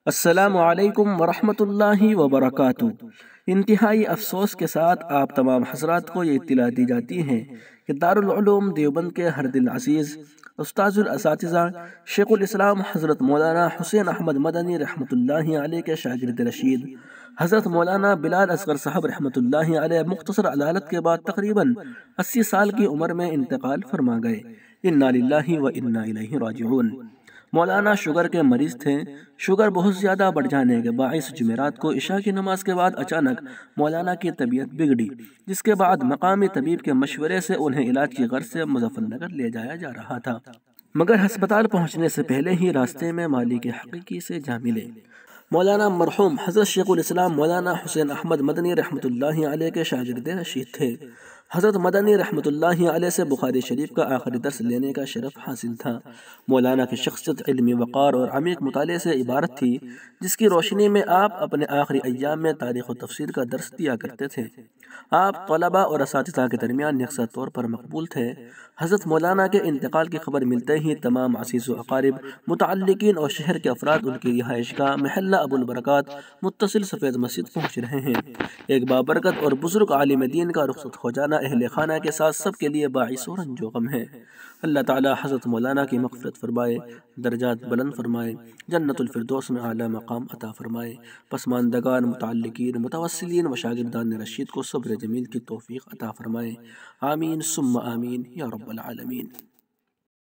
السلام علیکم ورحمۃ اللہ وبرکاتہ۔ انتہائی افسوس کے ساتھ آپ تمام حضرات کو یہ اطلاع دی جاتی ہے کہ دارالعلوم دیوبند کے ہر دل عزیز استاذ الاساتذہ شیخ الاسلام حضرت مولانا حسین احمد مدنی رحمۃ اللہ علیہ کے شاگرد رشید حضرت مولانا بلال اصغر صاحب رحمۃ اللہ علیہ مختصر عدالت کے بعد تقریباً 80 سال کی عمر میں انتقال فرما گئے۔ انا للہ و انا الیہ راجعون۔ مولانا شوگر کے مریض تھے۔ شوگر بہت زیادہ بڑھ جانے کے باعث جمعرات کو عشاء کی نماز کے بعد اچانک مولانا کی طبیعت بگڑی، جس کے بعد مقامی طبیب کے مشورے سے انہیں علاج کی غرض سے مظفر نگر لے جایا جا رہا تھا، مگر ہسپتال پہنچنے سے پہلے ہی راستے میں مالک حقیقی سے جا ملے۔ مولانا مرحوم حضرت شیخ الاسلام مولانا حسین احمد مدنی رحمۃ اللہ علیہ کے شاگرد رشید تھے۔ حضرت مدنی رحمۃ اللہ علیہ سے بخاری شریف کا آخری درس لینے کا شرف حاصل تھا۔ مولانا کی شخصیت علمی وقار اور عمیق مطالعے سے عبارت تھی، جس کی روشنی میں آپ اپنے آخری ایام میں تاریخ و تفسیر کا درس دیا کرتے تھے۔ آپ طلباء اور اساتذہ کے درمیان یکساں طور پر مقبول تھے۔ حضرت مولانا کے انتقال کی خبر ملتے ہی تمام عزیز و اقارب، متعلقین اور شہر کے افراد ان کی رہائش گاہ محلہ ابو البرکات متصل سفید مسجد پہنچ رہے ہیں۔ ایک بابرکت اور بزرگ عالم دین کا رخصت ہو جانا اہل خانہ کے ساتھ سب کے لیے باعث رنج و غم ہے۔ اللہ تعالی حضرت مولانا کی مغفرت فرمائے، درجات بلند فرمائے، جنت الفردوس میں اعلیٰ مقام عطا فرمائے۔ پسماندگان، متعلقین، متوسلین و شاگردان رشید کو صبر جمیل کی توفیق عطا فرمائے۔ آمین ثم آمین یا رب العالمین۔